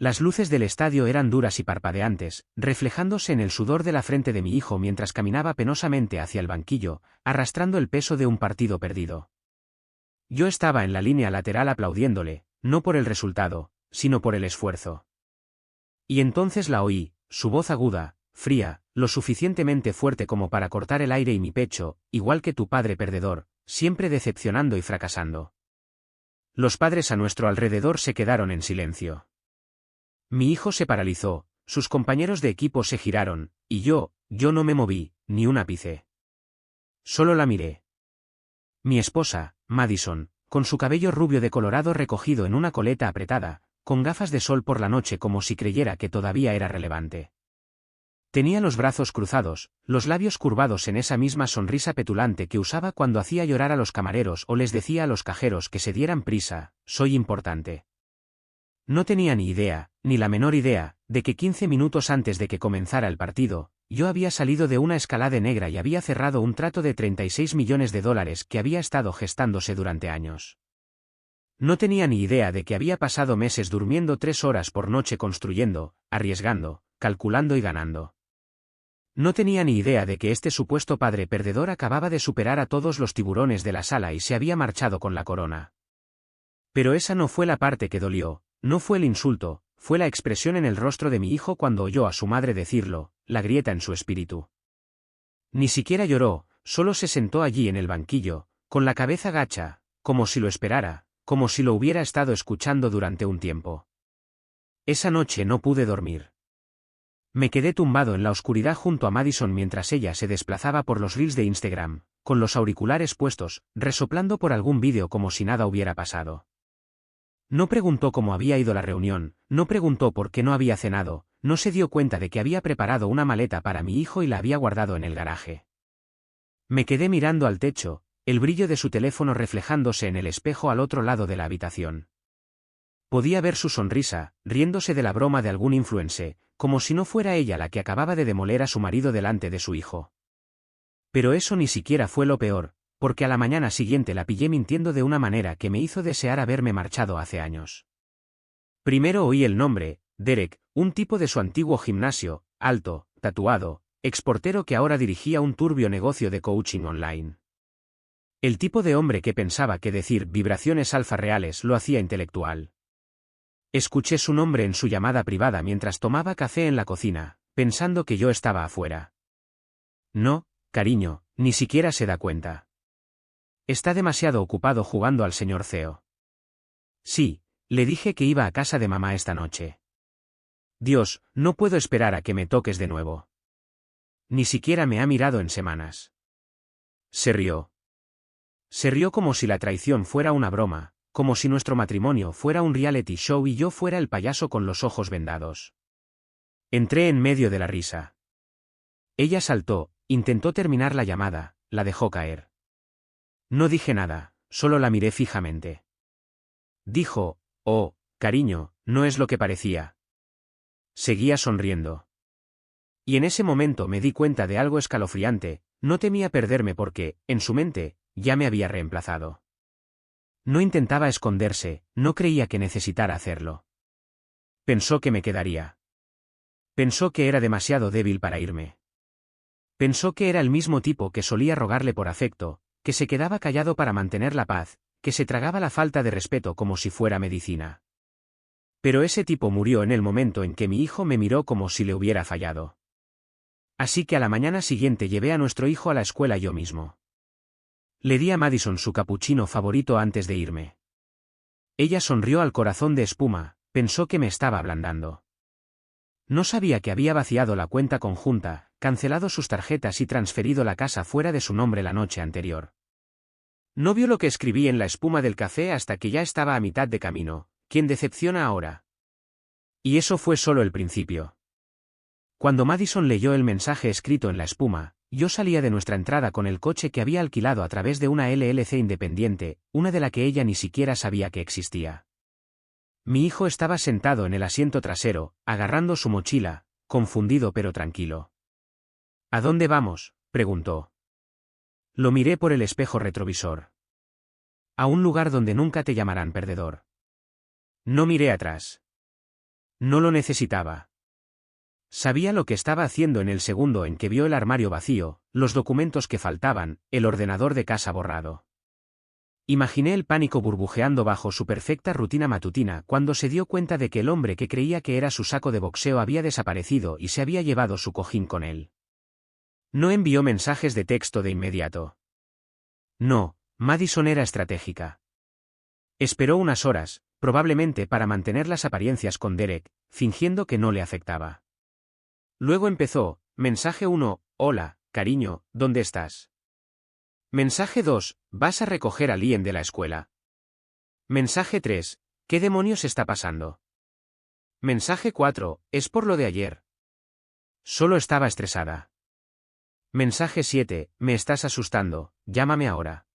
Las luces del estadio eran duras y parpadeantes, reflejándose en el sudor de la frente de mi hijo mientras caminaba penosamente hacia el banquillo, arrastrando el peso de un partido perdido. Yo estaba en la línea lateral aplaudiéndole, no por el resultado, sino por el esfuerzo. Y entonces la oí, su voz aguda, fría, lo suficientemente fuerte como para cortar el aire y mi pecho, igual que tu padre perdedor, siempre decepcionando y fracasando. Los padres a nuestro alrededor se quedaron en silencio. Mi hijo se paralizó, sus compañeros de equipo se giraron, y yo no me moví, ni un ápice. Solo la miré. Mi esposa, Madison, con su cabello rubio de colorado recogido en una coleta apretada, con gafas de sol por la noche como si creyera que todavía era relevante. Tenía los brazos cruzados, los labios curvados en esa misma sonrisa petulante que usaba cuando hacía llorar a los camareros o les decía a los cajeros que se dieran prisa, soy importante. No tenía ni idea, ni la menor idea, de que 15 minutos antes de que comenzara el partido, yo había salido de una escalade negra y había cerrado un trato de $36 millones que había estado gestándose durante años. No tenía ni idea de que había pasado meses durmiendo 3 horas por noche construyendo, arriesgando, calculando y ganando. No tenía ni idea de que este supuesto padre perdedor acababa de superar a todos los tiburones de la sala y se había marchado con la corona. Pero esa no fue la parte que dolió, no fue el insulto, fue la expresión en el rostro de mi hijo cuando oyó a su madre decirlo, la grieta en su espíritu. Ni siquiera lloró, solo se sentó allí en el banquillo, con la cabeza gacha, como si lo esperara, como si lo hubiera estado escuchando durante un tiempo. Esa noche no pude dormir. Me quedé tumbado en la oscuridad junto a Madison mientras ella se desplazaba por los reels de Instagram, con los auriculares puestos, resoplando por algún vídeo como si nada hubiera pasado. No preguntó cómo había ido la reunión, no preguntó por qué no había cenado, no se dio cuenta de que había preparado una maleta para mi hijo y la había guardado en el garaje. Me quedé mirando al techo, el brillo de su teléfono reflejándose en el espejo al otro lado de la habitación. Podía ver su sonrisa, riéndose de la broma de algún influencer, como si no fuera ella la que acababa de demoler a su marido delante de su hijo. Pero eso ni siquiera fue lo peor, porque a la mañana siguiente la pillé mintiendo de una manera que me hizo desear haberme marchado hace años. Primero oí el nombre, Derek, un tipo de su antiguo gimnasio, alto, tatuado, exportero que ahora dirigía un turbio negocio de coaching online. El tipo de hombre que pensaba que decir vibraciones alfa reales lo hacía intelectual. Escuché su nombre en su llamada privada mientras tomaba café en la cocina, pensando que yo estaba afuera. No, cariño, ni siquiera se da cuenta. Está demasiado ocupado jugando al señor CEO. Sí, le dije que iba a casa de mamá esta noche. Dios, no puedo esperar a que me toques de nuevo. Ni siquiera me ha mirado en semanas. Se rió. Se rió como si la traición fuera una broma, como si nuestro matrimonio fuera un reality show y yo fuera el payaso con los ojos vendados. Entré en medio de la risa. Ella saltó, intentó terminar la llamada, la dejó caer. No dije nada, solo la miré fijamente. Dijo, oh, cariño, no es lo que parecía. Seguía sonriendo. Y en ese momento me di cuenta de algo escalofriante, no temía perderme porque, en su mente, ya me había reemplazado. No intentaba esconderse, no creía que necesitara hacerlo. Pensó que me quedaría. Pensó que era demasiado débil para irme. Pensó que era el mismo tipo que solía rogarle por afecto, que se quedaba callado para mantener la paz, que se tragaba la falta de respeto como si fuera medicina. Pero ese tipo murió en el momento en que mi hijo me miró como si le hubiera fallado. Así que a la mañana siguiente llevé a nuestro hijo a la escuela yo mismo. Le di a Madison su capuchino favorito antes de irme. Ella sonrió al corazón de espuma, pensó que me estaba ablandando. No sabía que había vaciado la cuenta conjunta, cancelado sus tarjetas y transferido la casa fuera de su nombre la noche anterior. No vio lo que escribí en la espuma del café hasta que ya estaba a mitad de camino. ¿Quién decepciona ahora? Y eso fue solo el principio. Cuando Madison leyó el mensaje escrito en la espuma, yo salía de nuestra entrada con el coche que había alquilado a través de una LLC independiente, una de la que ella ni siquiera sabía que existía. Mi hijo estaba sentado en el asiento trasero, agarrando su mochila, confundido pero tranquilo. ¿A dónde vamos?, preguntó. Lo miré por el espejo retrovisor. A un lugar donde nunca te llamarán perdedor. No miré atrás. No lo necesitaba. Sabía lo que estaba haciendo en el segundo en que vio el armario vacío, los documentos que faltaban, el ordenador de casa borrado. Imaginé el pánico burbujeando bajo su perfecta rutina matutina cuando se dio cuenta de que el hombre que creía que era su saco de boxeo había desaparecido y se había llevado su cojín con él. No envió mensajes de texto de inmediato. No, Madison era estratégica. Esperó unas horas, probablemente para mantener las apariencias con Derek, fingiendo que no le afectaba. Luego empezó, mensaje 1, hola, cariño, ¿dónde estás? Mensaje 2, ¿vas a recoger a Liam de la escuela? Mensaje 3, ¿qué demonios está pasando? Mensaje 4, es por lo de ayer. Solo estaba estresada. Mensaje 7, me estás asustando, llámame ahora.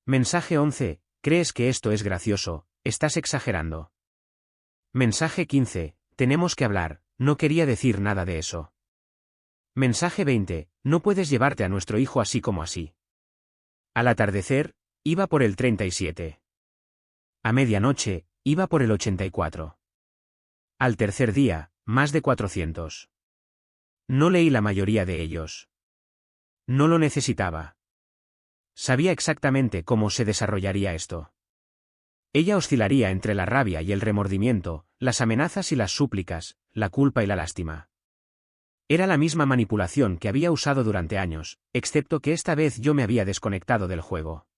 Mensaje 11, ¿crees que esto es gracioso? Estás exagerando. Mensaje 15, tenemos que hablar, no quería decir nada de eso. Mensaje 20, no puedes llevarte a nuestro hijo así como así. Al atardecer, iba por el 37. A medianoche, iba por el 84. Al tercer día, más de 400. No leí la mayoría de ellos. No lo necesitaba. Sabía exactamente cómo se desarrollaría esto. Ella oscilaría entre la rabia y el remordimiento, las amenazas y las súplicas, la culpa y la lástima. Era la misma manipulación que había usado durante años, excepto que esta vez yo me había desconectado del juego.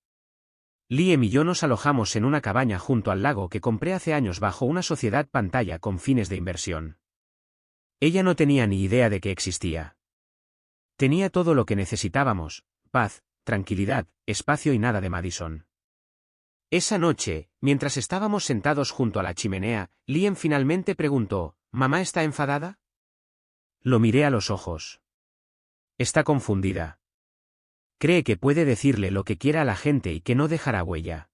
Liam y yo nos alojamos en una cabaña junto al lago que compré hace años bajo una sociedad pantalla con fines de inversión. Ella no tenía ni idea de que existía. Tenía todo lo que necesitábamos, paz, tranquilidad, espacio y nada de Madison. Esa noche, mientras estábamos sentados junto a la chimenea, Liam finalmente preguntó, ¿mamá está enfadada? Lo miré a los ojos. Está confundida. Cree que puede decirle lo que quiera a la gente y que no dejará huella.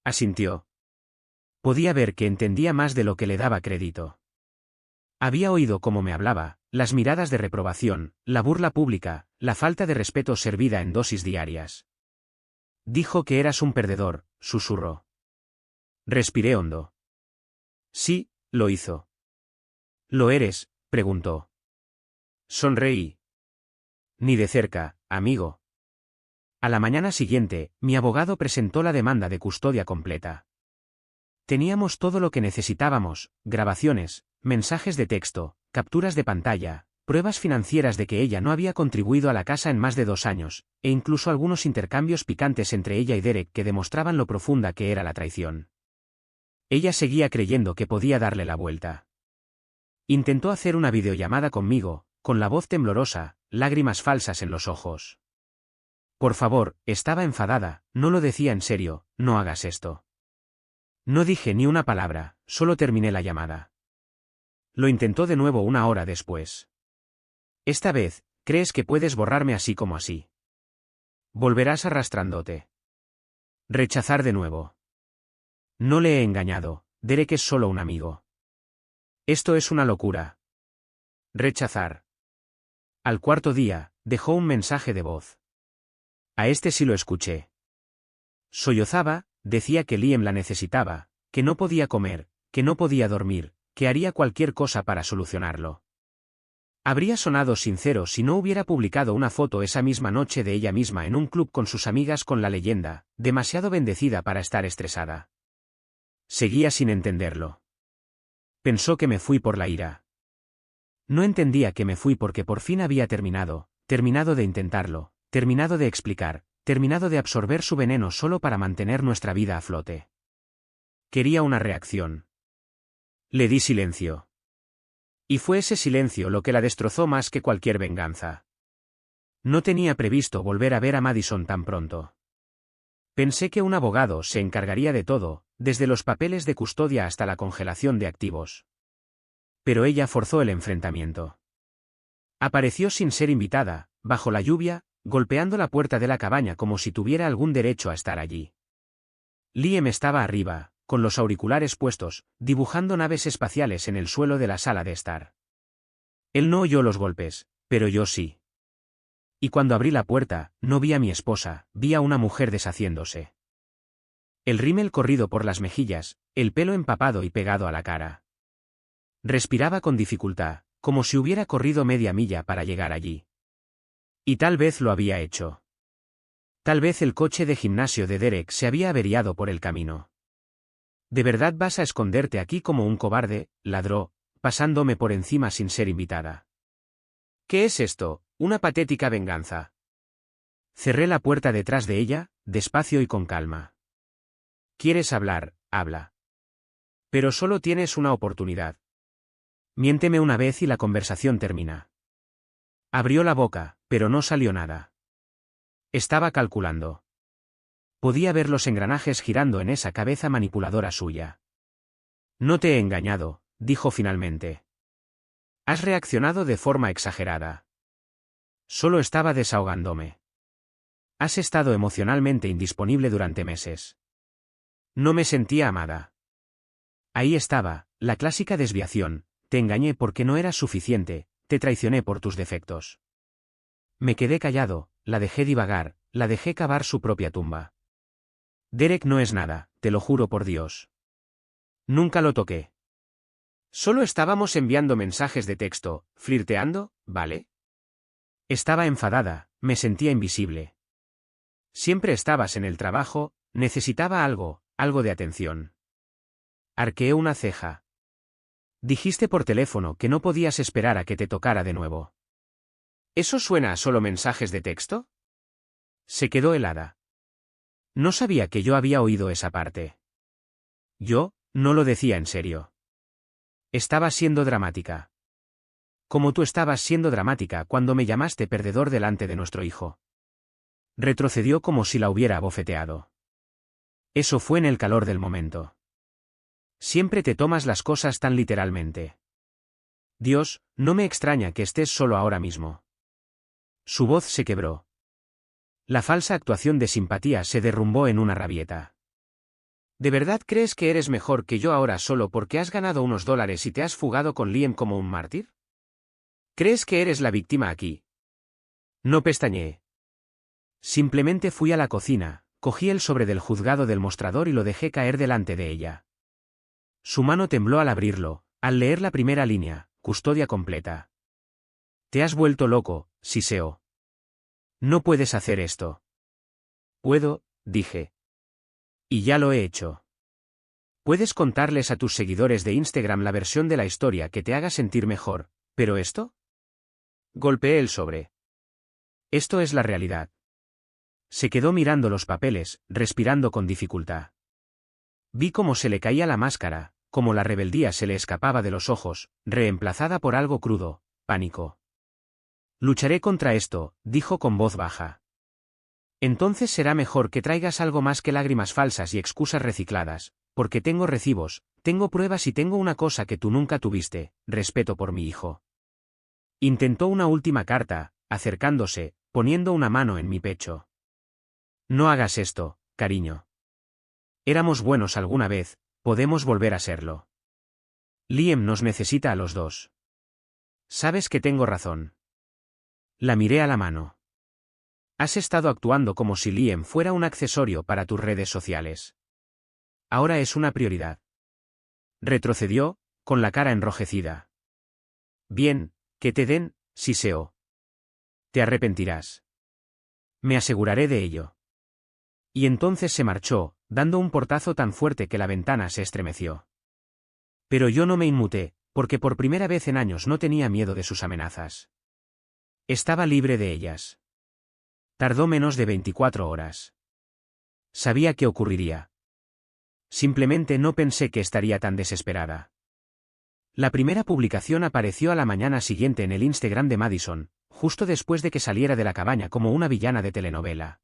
Asintió. Podía ver que entendía más de lo que le daba crédito. Había oído cómo me hablaba, las miradas de reprobación, la burla pública, la falta de respeto servida en dosis diarias. Dijo que eras un perdedor, susurró. Respiré hondo. Sí, lo hizo. ¿Lo eres? Preguntó. Sonreí. Ni de cerca, amigo. A la mañana siguiente, mi abogado presentó la demanda de custodia completa. Teníamos todo lo que necesitábamos, grabaciones, mensajes de texto, capturas de pantalla, pruebas financieras de que ella no había contribuido a la casa en más de 2 años, e incluso algunos intercambios picantes entre ella y Derek que demostraban lo profunda que era la traición. Ella seguía creyendo que podía darle la vuelta. Intentó hacer una videollamada conmigo, con la voz temblorosa, lágrimas falsas en los ojos. Por favor, estaba enfadada, no lo decía en serio, no hagas esto. No dije ni una palabra, solo terminé la llamada. Lo intentó de nuevo 1 hora después. Esta vez, ¿crees que puedes borrarme así como así? Volverás arrastrándote. Rechazar de nuevo. No le he engañado, Derek es solo un amigo. Esto es una locura. Rechazar. Al cuarto día, dejó un mensaje de voz. A este sí lo escuché. Sollozaba, decía que Liam la necesitaba, que no podía comer, que no podía dormir, que haría cualquier cosa para solucionarlo. Habría sonado sincero si no hubiera publicado una foto esa misma noche de ella misma en un club con sus amigas con la leyenda, demasiado bendecida para estar estresada. Seguía sin entenderlo. Pensó que me fui por la ira. No entendía que me fui porque por fin había terminado de intentarlo, terminado de explicar, terminado de absorber su veneno solo para mantener nuestra vida a flote. Quería una reacción. Le di silencio. Y fue ese silencio lo que la destrozó más que cualquier venganza. No tenía previsto volver a ver a Madison tan pronto. Pensé que un abogado se encargaría de todo, desde los papeles de custodia hasta la congelación de activos. Pero ella forzó el enfrentamiento. Apareció sin ser invitada, bajo la lluvia, golpeando la puerta de la cabaña como si tuviera algún derecho a estar allí. Liam estaba arriba, con los auriculares puestos, dibujando naves espaciales en el suelo de la sala de estar. Él no oyó los golpes, pero yo sí. Y cuando abrí la puerta, no vi a mi esposa, vi a una mujer deshaciéndose. El rímel corrido por las mejillas, el pelo empapado y pegado a la cara. Respiraba con dificultad, como si hubiera corrido media milla para llegar allí. Y tal vez lo había hecho. Tal vez el coche de gimnasio de Derek se había averiado por el camino. ¿De verdad vas a esconderte aquí como un cobarde?, ladró, pasándome por encima sin ser invitada. ¿Qué es esto? ¿Una patética venganza? Cerré la puerta detrás de ella, despacio y con calma. ¿Quieres hablar? Habla. Pero solo tienes una oportunidad. Miénteme una vez y la conversación termina. Abrió la boca, pero no salió nada. Estaba calculando. Podía ver los engranajes girando en esa cabeza manipuladora suya. No te he engañado, dijo finalmente. Has reaccionado de forma exagerada. Solo estaba desahogándome. Has estado emocionalmente indisponible durante meses. No me sentía amada. Ahí estaba, la clásica desviación, te engañé porque no eras suficiente, te traicioné por tus defectos. Me quedé callado, la dejé divagar, la dejé cavar su propia tumba. Derek no es nada, te lo juro por Dios. Nunca lo toqué. Solo estábamos enviando mensajes de texto, flirteando, ¿vale? Estaba enfadada, me sentía invisible. Siempre estabas en el trabajo, necesitaba algo de atención. Arqueé una ceja. Dijiste por teléfono que no podías esperar a que te tocara de nuevo. ¿Eso suena a solo mensajes de texto? Se quedó helada. No sabía que yo había oído esa parte. Yo, no lo decía en serio. Estaba siendo dramática. Como tú estabas siendo dramática cuando me llamaste perdedor delante de nuestro hijo. Retrocedió como si la hubiera abofeteado. Eso fue en el calor del momento. Siempre te tomas las cosas tan literalmente. Dios, no me extraña que estés solo ahora mismo. Su voz se quebró. La falsa actuación de simpatía se derrumbó en una rabieta. ¿De verdad crees que eres mejor que yo ahora solo porque has ganado unos dólares y te has fugado con Liam como un mártir? ¿Crees que eres la víctima aquí? No pestañeé. Simplemente fui a la cocina, cogí el sobre del juzgado del mostrador y lo dejé caer delante de ella. Su mano tembló al abrirlo, al leer la primera línea, custodia completa. Te has vuelto loco, siseó. No puedes hacer esto. Puedo, dije. Y ya lo he hecho. Puedes contarles a tus seguidores de Instagram la versión de la historia que te haga sentir mejor, ¿pero esto? Golpeé el sobre. Esto es la realidad. Se quedó mirando los papeles, respirando con dificultad. Vi cómo se le caía la máscara, cómo la rebeldía se le escapaba de los ojos, reemplazada por algo crudo, pánico. Lucharé contra esto, dijo con voz baja. Entonces será mejor que traigas algo más que lágrimas falsas y excusas recicladas, porque tengo recibos, tengo pruebas y tengo una cosa que tú nunca tuviste, respeto por mi hijo. Intentó una última carta, acercándose, poniendo una mano en mi pecho. No hagas esto, cariño. Éramos buenos alguna vez, podemos volver a serlo. Liam nos necesita a los dos. Sabes que tengo razón. La miré a la mano. Has estado actuando como si Liam fuera un accesorio para tus redes sociales. Ahora es una prioridad. Retrocedió, con la cara enrojecida. Bien, que te den, siseó. Te arrepentirás. Me aseguraré de ello. Y entonces se marchó, dando un portazo tan fuerte que la ventana se estremeció. Pero yo no me inmuté, porque por primera vez en años no tenía miedo de sus amenazas. Estaba libre de ellas. Tardó menos de 24 horas. Sabía qué ocurriría. Simplemente no pensé que estaría tan desesperada. La primera publicación apareció a la mañana siguiente en el Instagram de Madison, justo después de que saliera de la cabaña como una villana de telenovela.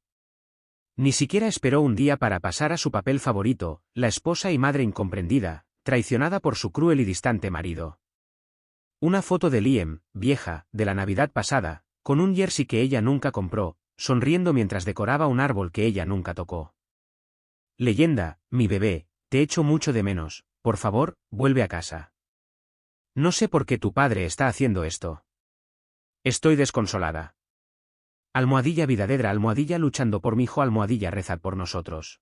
Ni siquiera esperó un día para pasar a su papel favorito, la esposa y madre incomprendida, traicionada por su cruel y distante marido. Una foto de Liam, vieja, de la Navidad pasada, con un jersey que ella nunca compró, sonriendo mientras decoraba un árbol que ella nunca tocó. Leyenda, mi bebé, te echo mucho de menos, por favor, vuelve a casa. No sé por qué tu padre está haciendo esto. Estoy desconsolada. Almohadilla Vidadedra almohadilla luchando por mi hijo almohadilla rezad por nosotros.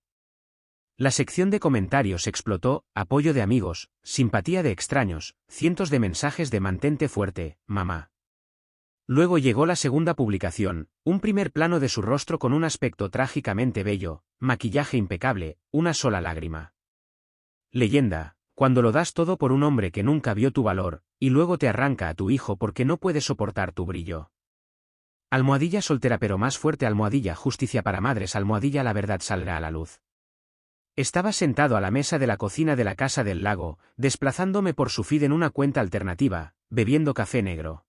La sección de comentarios explotó, apoyo de amigos, simpatía de extraños, cientos de mensajes de mantente fuerte, mamá. Luego llegó la segunda publicación, un primer plano de su rostro con un aspecto trágicamente bello, maquillaje impecable, una sola lágrima. Leyenda, cuando lo das todo por un hombre que nunca vio tu valor, y luego te arranca a tu hijo porque no puede soportar tu brillo. Almohadilla soltera pero más fuerte, almohadilla justicia para madres, almohadilla la verdad saldrá a la luz. Estaba sentado a la mesa de la cocina de la casa del lago, desplazándome por su feed en una cuenta alternativa, bebiendo café negro.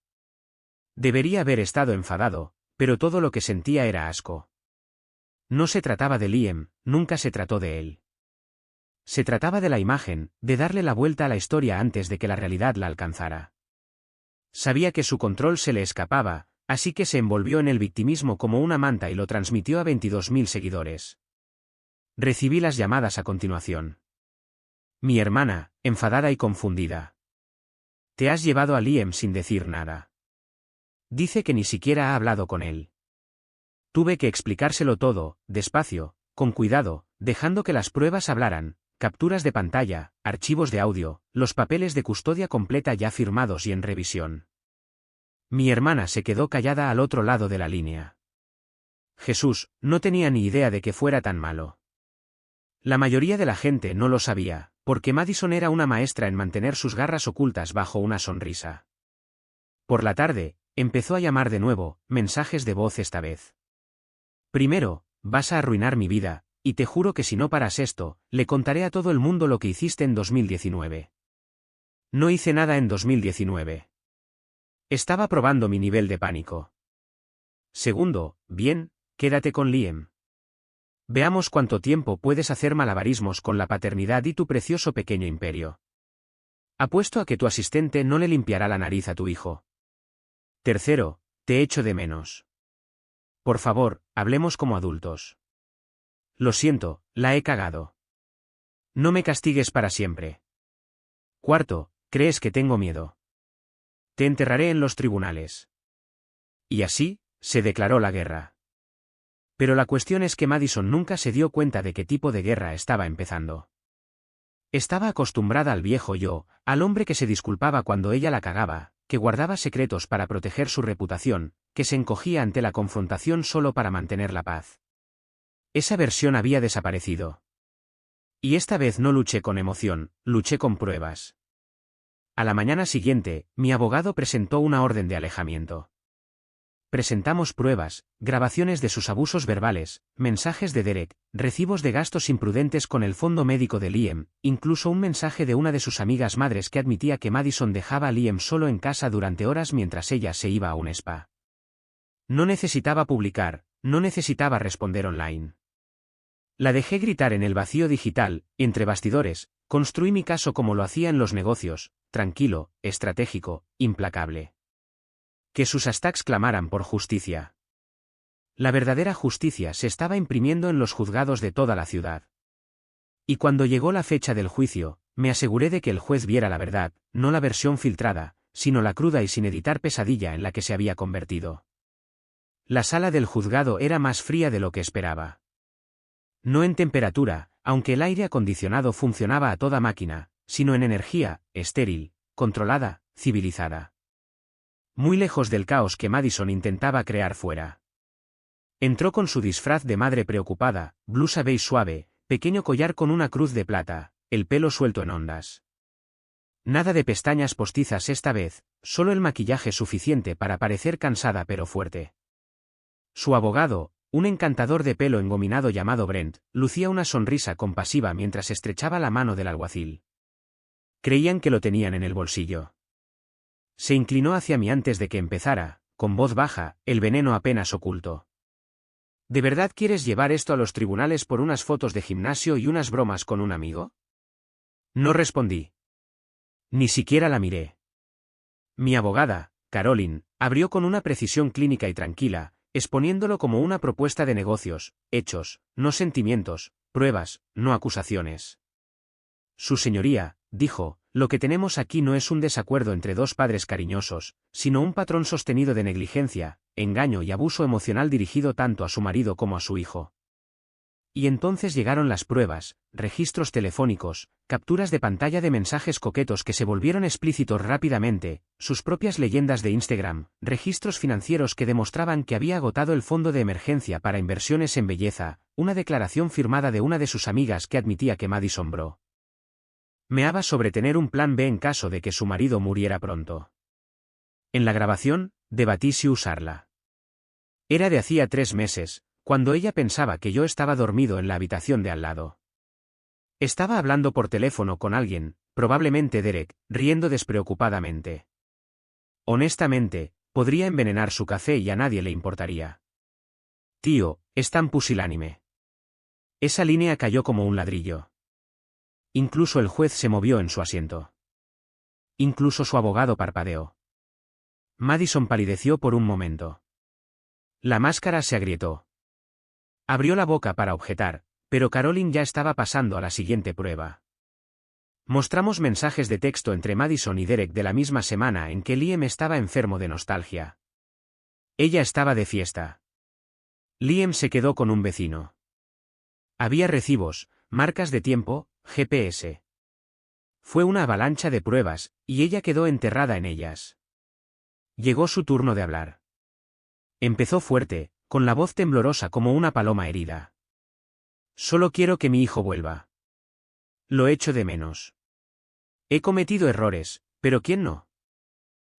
Debería haber estado enfadado, pero todo lo que sentía era asco. No se trataba de Liam, nunca se trató de él. Se trataba de la imagen, de darle la vuelta a la historia antes de que la realidad la alcanzara. Sabía que su control se le escapaba, así que se envolvió en el victimismo como una manta y lo transmitió a 22.000 seguidores. Recibí las llamadas a continuación. Mi hermana, enfadada y confundida. Te has llevado a Liam sin decir nada. Dice que ni siquiera ha hablado con él. Tuve que explicárselo todo, despacio, con cuidado, dejando que las pruebas hablaran, capturas de pantalla, archivos de audio, los papeles de custodia completa ya firmados y en revisión. Mi hermana se quedó callada al otro lado de la línea. Jesús, no tenía ni idea de que fuera tan malo. La mayoría de la gente no lo sabía, porque Madison era una maestra en mantener sus garras ocultas bajo una sonrisa. Por la tarde, empezó a llamar de nuevo, mensajes de voz esta vez. Primero, vas a arruinar mi vida, y te juro que si no paras esto, le contaré a todo el mundo lo que hiciste en 2019. No hice nada en 2019. Estaba probando mi nivel de pánico. Segundo, bien, quédate con Liam. Veamos cuánto tiempo puedes hacer malabarismos con la paternidad y tu precioso pequeño imperio. Apuesto a que tu asistente no le limpiará la nariz a tu hijo. Tercero, te echo de menos. Por favor, hablemos como adultos. Lo siento, la he cagado. No me castigues para siempre. Cuarto, ¿crees que tengo miedo? Te enterraré en los tribunales. Y así, se declaró la guerra. Pero la cuestión es que Madison nunca se dio cuenta de qué tipo de guerra estaba empezando. Estaba acostumbrada al viejo yo, al hombre que se disculpaba cuando ella la cagaba, que guardaba secretos para proteger su reputación, que se encogía ante la confrontación solo para mantener la paz. Esa versión había desaparecido. Y esta vez no luché con emoción, luché con pruebas. A la mañana siguiente, mi abogado presentó una orden de alejamiento. Presentamos pruebas, grabaciones de sus abusos verbales, mensajes de Derek, recibos de gastos imprudentes con el fondo médico de Liam, incluso un mensaje de una de sus amigas madres que admitía que Madison dejaba a Liam solo en casa durante horas mientras ella se iba a un spa. No necesitaba publicar, no necesitaba responder online. La dejé gritar en el vacío digital, entre bastidores, construí mi caso como lo hacía en los negocios, tranquilo, estratégico, implacable. Que sus hashtags clamaran por justicia. La verdadera justicia se estaba imprimiendo en los juzgados de toda la ciudad. Y cuando llegó la fecha del juicio, me aseguré de que el juez viera la verdad, no la versión filtrada, sino la cruda y sin editar pesadilla en la que se había convertido. La sala del juzgado era más fría de lo que esperaba. No en temperatura, aunque el aire acondicionado funcionaba a toda máquina, sino en energía, estéril, controlada, civilizada. Muy lejos del caos que Madison intentaba crear fuera. Entró con su disfraz de madre preocupada, blusa beige suave, pequeño collar con una cruz de plata, el pelo suelto en ondas. Nada de pestañas postizas esta vez, solo el maquillaje suficiente para parecer cansada pero fuerte. Su abogado, un encantador de pelo engominado llamado Brent, lucía una sonrisa compasiva mientras estrechaba la mano del alguacil. Creían que lo tenían en el bolsillo. Se inclinó hacia mí antes de que empezara, con voz baja, el veneno apenas oculto. ¿De verdad quieres llevar esto a los tribunales por unas fotos de gimnasio y unas bromas con un amigo? No respondí. Ni siquiera la miré. Mi abogada, Caroline, abrió con una precisión clínica y tranquila, exponiéndolo como una propuesta de negocios, hechos, no sentimientos, pruebas, no acusaciones. Su señoría, dijo, lo que tenemos aquí no es un desacuerdo entre dos padres cariñosos, sino un patrón sostenido de negligencia, engaño y abuso emocional dirigido tanto a su marido como a su hijo. y entonces llegaron las pruebas, registros telefónicos, capturas de pantalla de mensajes coquetos que se volvieron explícitos rápidamente, sus propias leyendas de Instagram, registros financieros que demostraban que había agotado el fondo de emergencia para inversiones en belleza, una declaración firmada de una de sus amigas que admitía que Madison bromeaba sobre tener un plan B en caso de que su marido muriera pronto. En la grabación, debatí si usarla. Era de hacía 3 meses, cuando ella pensaba que yo estaba dormido en la habitación de al lado. Estaba hablando por teléfono con alguien, probablemente Derek, riendo despreocupadamente. Honestamente, podría envenenar su café y a nadie le importaría. Tío, es tan pusilánime. Esa línea cayó como un ladrillo. Incluso el juez se movió en su asiento. Incluso su abogado parpadeó. Madison palideció por un momento. La máscara se agrietó. Abrió la boca para objetar, pero Caroline ya estaba pasando a la siguiente prueba. Mostramos mensajes de texto entre Madison y Derek de la misma semana en que Liam estaba enfermo de nostalgia. Ella estaba de fiesta. Liam se quedó con un vecino. Había recibos, marcas de tiempo, GPS. Fue una avalancha de pruebas, y ella quedó enterrada en ellas. Llegó su turno de hablar. Empezó fuerte, con la voz temblorosa como una paloma herida. Solo quiero que mi hijo vuelva. Lo echo de menos. He cometido errores, pero ¿quién no?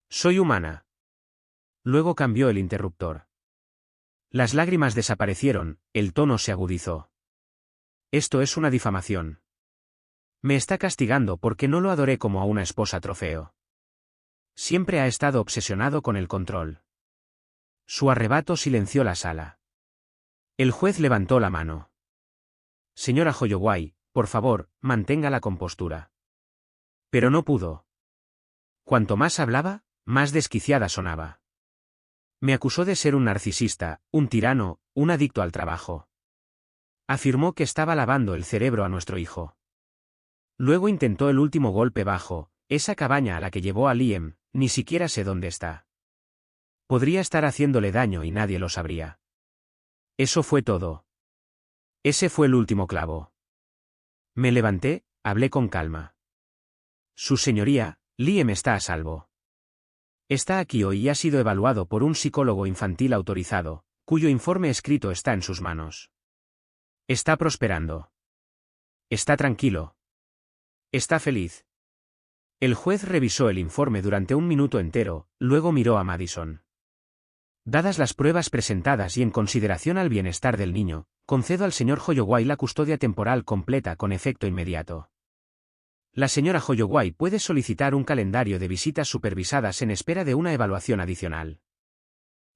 Soy humana. Luego cambió el interruptor. Las lágrimas desaparecieron, el tono se agudizó. Esto es una difamación. Me está castigando porque no lo adoré como a una esposa trofeo. Siempre ha estado obsesionado con el control. Su arrebato silenció la sala. El juez levantó la mano. Señora Holloway, por favor, mantenga la compostura. Pero no pudo. Cuanto más hablaba, más desquiciada sonaba. Me acusó de ser un narcisista, un tirano, un adicto al trabajo. Afirmó que estaba lavando el cerebro a nuestro hijo. Luego intentó el último golpe bajo, esa cabaña a la que llevó a Liam, ni siquiera sé dónde está. Podría estar haciéndole daño y nadie lo sabría. Eso fue todo. Ese fue el último clavo. Me levanté, hablé con calma. Su señoría, Liam está a salvo. Está aquí hoy y ha sido evaluado por un psicólogo infantil autorizado, cuyo informe escrito está en sus manos. Está prosperando. Está tranquilo. Está feliz. El juez revisó el informe durante un minuto entero, luego miró a Madison. Dadas las pruebas presentadas y en consideración al bienestar del niño, concedo al señor Holloway la custodia temporal completa con efecto inmediato. La señora Holloway puede solicitar un calendario de visitas supervisadas en espera de una evaluación adicional.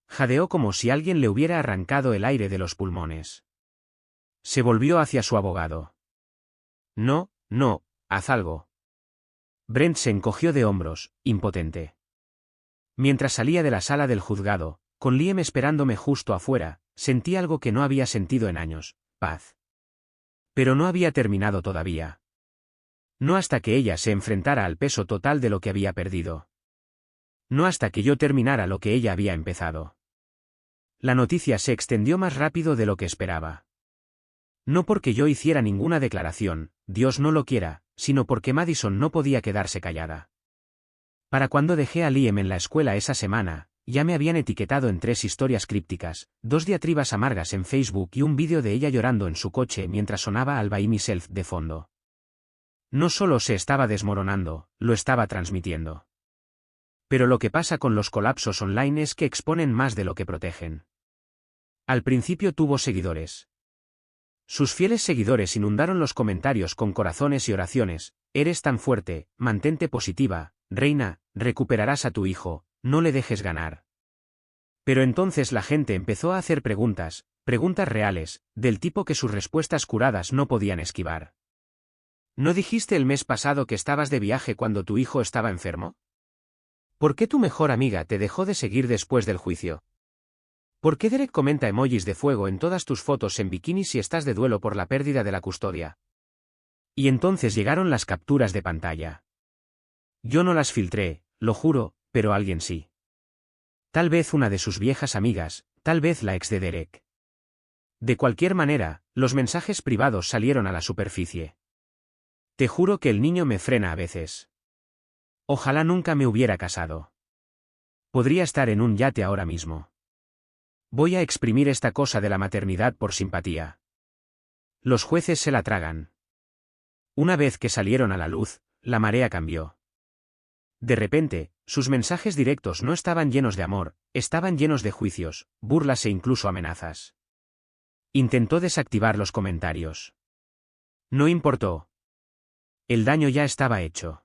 Jadeó como si alguien le hubiera arrancado el aire de los pulmones. Se volvió hacia su abogado. No, haz algo. Brent se encogió de hombros, impotente. Mientras salía de la sala del juzgado, con Liam esperándome justo afuera, sentí algo que no había sentido en años, paz. Pero no había terminado todavía. No hasta que ella se enfrentara al peso total de lo que había perdido. No hasta que yo terminara lo que ella había empezado. La noticia se extendió más rápido de lo que esperaba. No porque yo hiciera ninguna declaración, Dios no lo quiera, sino porque Madison no podía quedarse callada. Para cuando dejé a Liam en la escuela esa semana, ya me habían etiquetado en 3 historias crípticas, 2 diatribas amargas en Facebook y un vídeo de ella llorando en su coche mientras sonaba All by Myself de fondo. No solo se estaba desmoronando, lo estaba transmitiendo. Pero lo que pasa con los colapsos online es que exponen más de lo que protegen. Al principio tuvo seguidores. Sus fieles seguidores inundaron los comentarios con corazones y oraciones: eres tan fuerte, mantente positiva, reina, recuperarás a tu hijo, no le dejes ganar. Pero entonces la gente empezó a hacer preguntas reales, del tipo que sus respuestas curadas no podían esquivar. ¿No dijiste el mes pasado que estabas de viaje cuando tu hijo estaba enfermo? ¿Por qué tu mejor amiga te dejó de seguir después del juicio? ¿Por qué Derek comenta emojis de fuego en todas tus fotos en bikini si estás de duelo por la pérdida de la custodia? Y entonces llegaron las capturas de pantalla. Yo no las filtré, lo juro, pero alguien sí. Tal vez una de sus viejas amigas, tal vez la ex de Derek. De cualquier manera, Los mensajes privados salieron a la superficie. Te juro que el niño me frena a veces. Ojalá nunca me hubiera casado. Podría estar en un yate ahora mismo. Voy a exprimir esta cosa de la maternidad por simpatía. Los jueces se la tragan. Una vez que salieron a la luz, la marea cambió. De repente, sus mensajes directos no estaban llenos de amor, estaban llenos de juicios, burlas e incluso amenazas. Intentó desactivar los comentarios. No importó. El daño ya estaba hecho.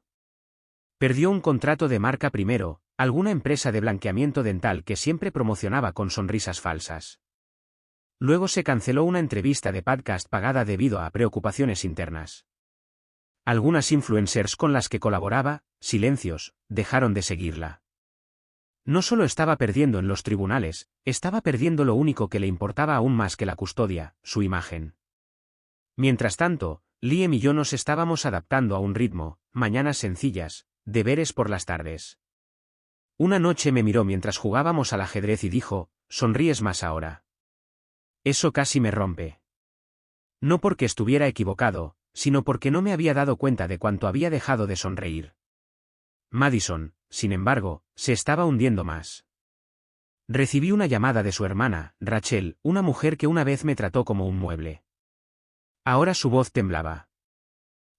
Perdió un contrato de marca primero, alguna empresa de blanqueamiento dental que siempre promocionaba con sonrisas falsas. Luego se canceló una entrevista de podcast pagada debido a preocupaciones internas. Algunas influencers con las que colaboraba, silencios, dejaron de seguirla. No solo estaba perdiendo en los tribunales, estaba perdiendo lo único que le importaba aún más que la custodia, su imagen. Mientras tanto, Liam y yo nos estábamos adaptando a un ritmo, mañanas sencillas, deberes por las tardes. Una noche me miró mientras jugábamos al ajedrez y dijo, sonríes más ahora. Eso casi me rompe. No porque estuviera equivocado, sino porque no me había dado cuenta de cuánto había dejado de sonreír. Madison, sin embargo, se estaba hundiendo más. Recibí una llamada de su hermana, Rachel, una mujer que una vez me trató como un mueble. Ahora su voz temblaba.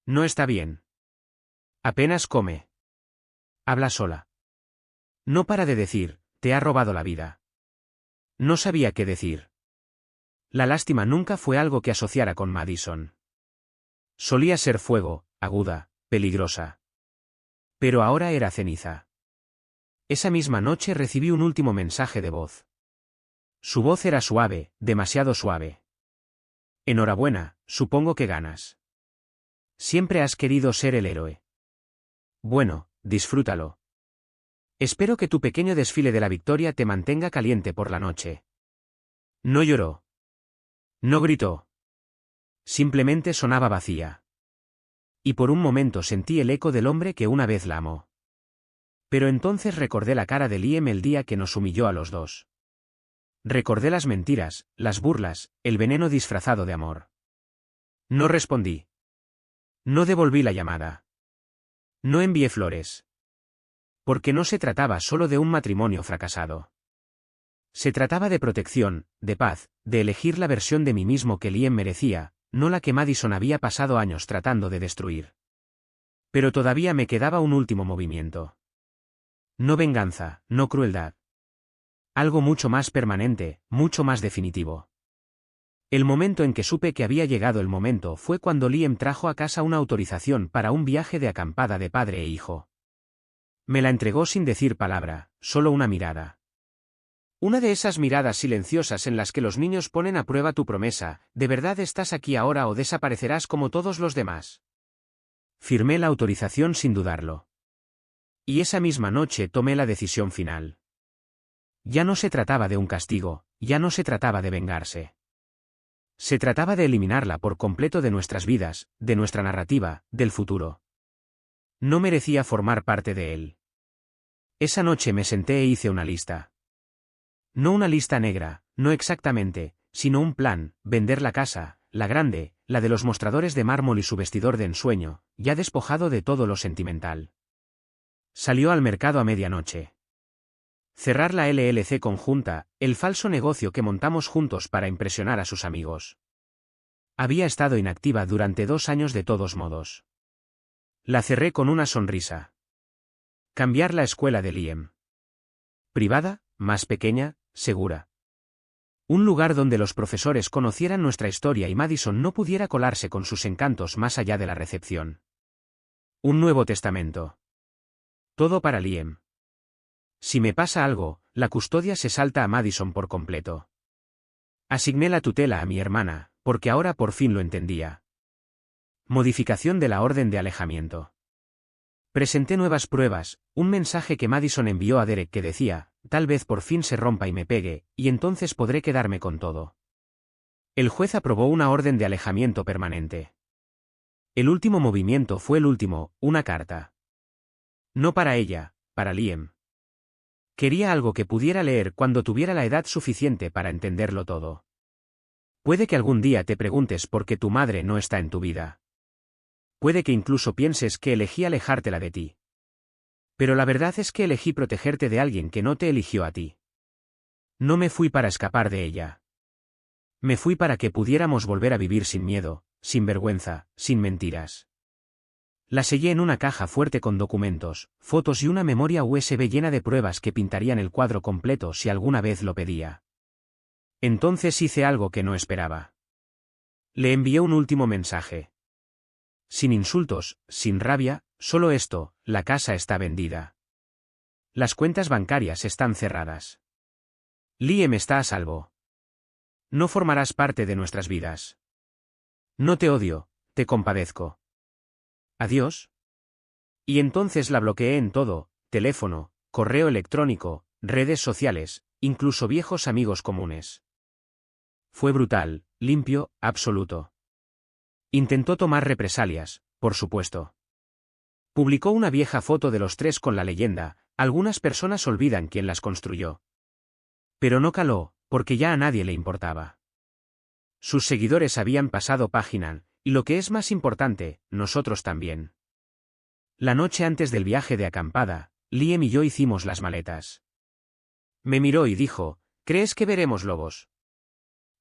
No está bien. Apenas come. Habla sola. No para de decir, te ha robado la vida. No sabía qué decir. La lástima nunca fue algo que asociara con Madison. Solía ser fuego, aguda, peligrosa. Pero ahora era ceniza. Esa misma noche recibí un último mensaje de voz. Su voz era suave, demasiado suave. Enhorabuena, supongo que ganas. Siempre has querido ser el héroe. Bueno, disfrútalo. Espero que tu pequeño desfile de la victoria te mantenga caliente por la noche. No lloró. No gritó. Simplemente sonaba vacía. Y por un momento sentí el eco del hombre que una vez la amó. Pero entonces recordé la cara de Liam el día que nos humilló a los dos. Recordé las mentiras, las burlas, el veneno disfrazado de amor. No respondí. No devolví la llamada. No envié flores. Porque no se trataba solo de un matrimonio fracasado. Se trataba de protección, de paz, de elegir la versión de mí mismo que Liam merecía, no la que Madison había pasado años tratando de destruir. Pero todavía me quedaba un último movimiento. No venganza, no crueldad. Algo mucho más permanente, mucho más definitivo. El momento en que supe que había llegado el momento fue cuando Liam trajo a casa una autorización para un viaje de acampada de padre e hijo. Me la entregó sin decir palabra, solo una mirada. Una de esas miradas silenciosas en las que los niños ponen a prueba tu promesa, ¿de verdad estás aquí ahora o desaparecerás como todos los demás? Firmé la autorización sin dudarlo. Y esa misma noche tomé la decisión final. Ya no se trataba de un castigo, ya no se trataba de vengarse. Se trataba de eliminarla por completo de nuestras vidas, de nuestra narrativa, del futuro. No merecía formar parte de él. Esa noche me senté e hice una lista. No una lista negra, no exactamente, sino un plan, vender la casa, la grande, la de los mostradores de mármol y su vestidor de ensueño, ya despojado de todo lo sentimental. Salió al mercado a medianoche. Cerrar la LLC conjunta, el falso negocio que montamos juntos para impresionar a sus amigos. Había estado inactiva durante 2 años de todos modos. La cerré con una sonrisa. Cambiar la escuela de Liam. Privada, más pequeña, segura. Un lugar donde los profesores conocieran nuestra historia y Madison no pudiera colarse con sus encantos más allá de la recepción. Un Nuevo Testamento. Todo para Liam. Si me pasa algo, la custodia se salta a Madison por completo. Asigné la tutela a mi hermana, porque ahora por fin lo entendía. Modificación de la orden de alejamiento. Presenté nuevas pruebas, un mensaje que Madison envió a Derek que decía, tal vez por fin se rompa y me pegue, y entonces podré quedarme con todo. El juez aprobó una orden de alejamiento permanente. El último movimiento fue el último, una carta. No para ella, para Liam. Quería algo que pudiera leer cuando tuviera la edad suficiente para entenderlo todo. Puede que algún día te preguntes por qué tu madre no está en tu vida. Puede que incluso pienses que elegí alejártela de ti. Pero la verdad es que elegí protegerte de alguien que no te eligió a ti. No me fui para escapar de ella. Me fui para que pudiéramos volver a vivir sin miedo, sin vergüenza, sin mentiras. La sellé en una caja fuerte con documentos, fotos y una memoria USB llena de pruebas que pintarían el cuadro completo si alguna vez lo pedía. Entonces hice algo que no esperaba. Le envié un último mensaje. Sin insultos, sin rabia, solo esto: la casa está vendida. Las cuentas bancarias están cerradas. Liam está a salvo. No formarás parte de nuestras vidas. No te odio, te compadezco. Adiós. Y entonces la bloqueé en todo: teléfono, correo electrónico, redes sociales, incluso viejos amigos comunes. Fue brutal, limpio, absoluto. Intentó tomar represalias, por supuesto. Publicó una vieja foto de los tres con la leyenda: algunas personas olvidan quién las construyó. Pero no caló, porque ya a nadie le importaba. Sus seguidores habían pasado página, y lo que es más importante, nosotros también. La noche antes del viaje de acampada, Liam y yo hicimos las maletas. Me miró y dijo: ¿crees que veremos lobos?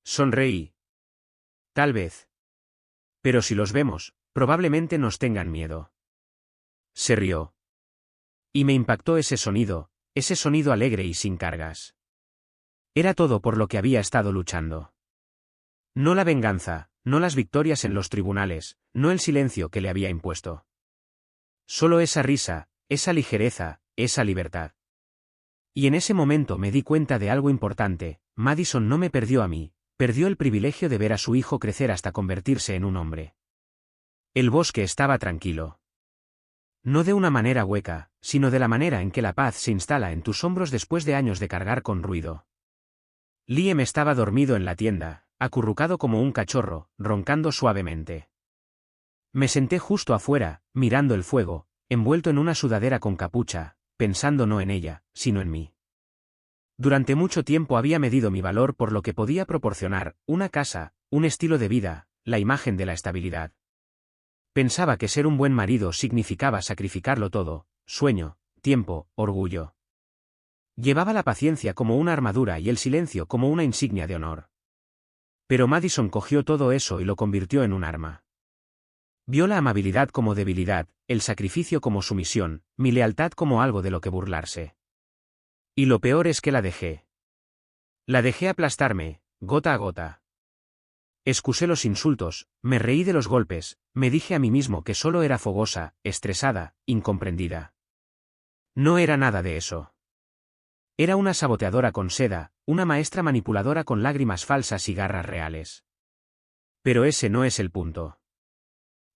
Sonreí. Tal vez. Pero si los vemos, probablemente nos tengan miedo. Se rió. Y me impactó ese sonido alegre y sin cargas. Era todo por lo que había estado luchando. No la venganza, no las victorias en los tribunales, no el silencio que le había impuesto. Solo esa risa, esa ligereza, esa libertad. Y en ese momento me di cuenta de algo importante: Madison no me perdió a mí, perdió el privilegio de ver a su hijo crecer hasta convertirse en un hombre. El bosque estaba tranquilo. No de una manera hueca, sino de la manera en que la paz se instala en tus hombros después de años de cargar con ruido. Liam estaba dormido en la tienda, acurrucado como un cachorro, roncando suavemente. Me senté justo afuera, mirando el fuego, envuelto en una sudadera con capucha, pensando no en ella, sino en mí. Durante mucho tiempo había medido mi valor por lo que podía proporcionar: una casa, un estilo de vida, la imagen de la estabilidad. Pensaba que ser un buen marido significaba sacrificarlo todo: sueño, tiempo, orgullo. Llevaba la paciencia como una armadura y el silencio como una insignia de honor. Pero Madison cogió todo eso y lo convirtió en un arma. Vio la amabilidad como debilidad, el sacrificio como sumisión, mi lealtad como algo de lo que burlarse. Y lo peor es que la dejé. La dejé aplastarme, gota a gota. Excusé los insultos, me reí de los golpes, me dije a mí mismo que solo era fogosa, estresada, incomprendida. No era nada de eso. Era una saboteadora con seda, una maestra manipuladora con lágrimas falsas y garras reales. Pero ese no es el punto.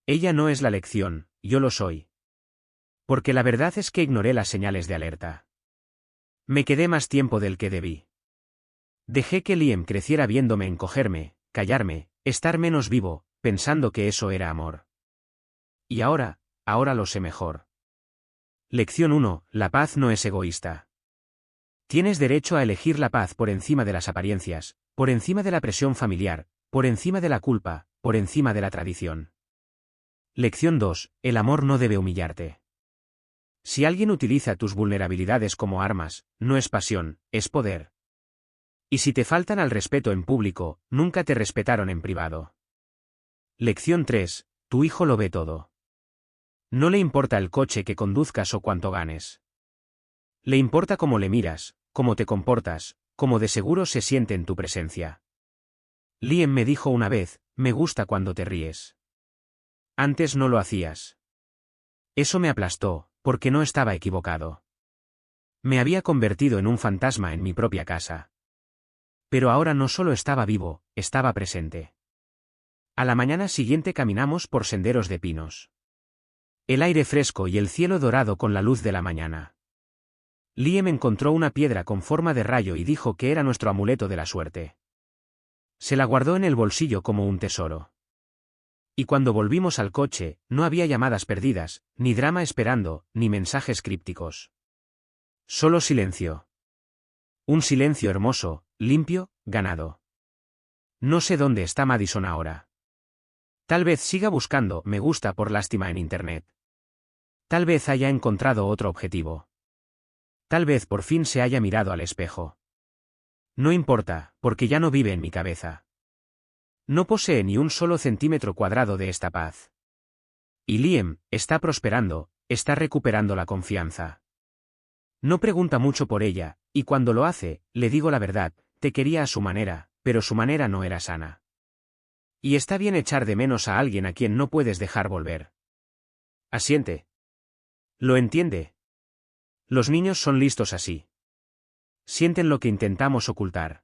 Ella no es la lección, yo lo soy. Porque la verdad es que ignoré las señales de alerta. Me quedé más tiempo del que debí. Dejé que Liam creciera viéndome encogerme, callarme, estar menos vivo, pensando que eso era amor. Y ahora lo sé mejor. Lección 1: la paz no es egoísta. Tienes derecho a elegir la paz por encima de las apariencias, por encima de la presión familiar, por encima de la culpa, por encima de la tradición. Lección 2: el amor no debe humillarte. Si alguien utiliza tus vulnerabilidades como armas, no es pasión, es poder. Y si te faltan al respeto en público, nunca te respetaron en privado. Lección 3: tu hijo lo ve todo. No le importa el coche que conduzcas o cuánto ganes. Le importa cómo le miras, cómo te comportas, cómo de seguro se siente en tu presencia. Liam me dijo una vez: me gusta cuando te ríes. Antes no lo hacías. Eso me aplastó, porque no estaba equivocado. Me había convertido en un fantasma en mi propia casa. Pero ahora no solo estaba vivo, estaba presente. A la mañana siguiente caminamos por senderos de pinos. El aire fresco y el cielo dorado con la luz de la mañana. Liam encontró una piedra con forma de rayo y dijo que era nuestro amuleto de la suerte. Se la guardó en el bolsillo como un tesoro. Y cuando volvimos al coche, no había llamadas perdidas, ni drama esperando, ni mensajes crípticos. Solo silencio. Un silencio hermoso, limpio, ganado. No sé dónde está Madison ahora. Tal vez siga buscando me gusta por lástima en Internet. Tal vez haya encontrado otro objetivo. Tal vez por fin se haya mirado al espejo. No importa, porque ya no vive en mi cabeza. No posee ni un solo centímetro cuadrado de esta paz. Y Liam, está prosperando, está recuperando la confianza. No pregunta mucho por ella, y cuando lo hace, le digo la verdad, te quería a su manera, pero su manera no era sana. Y está bien echar de menos a alguien a quien no puedes dejar volver. Asiente. Lo entiende. Los niños son listos así. Sienten lo que intentamos ocultar.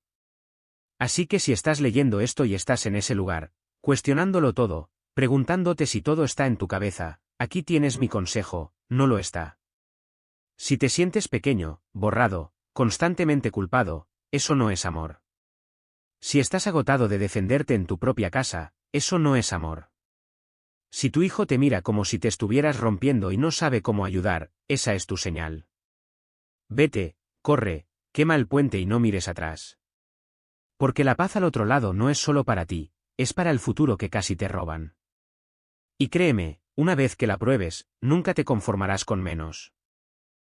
Así que si estás leyendo esto y estás en ese lugar, cuestionándolo todo, preguntándote si todo está en tu cabeza, aquí tienes mi consejo, no lo está. Si te sientes pequeño, borrado, constantemente culpado, eso no es amor. Si estás agotado de defenderte en tu propia casa, eso no es amor. Si tu hijo te mira como si te estuvieras rompiendo y no sabe cómo ayudar, esa es tu señal. Vete, corre, quema el puente y no mires atrás. Porque la paz al otro lado no es solo para ti, es para el futuro que casi te roban. Y créeme, una vez que la pruebes, nunca te conformarás con menos.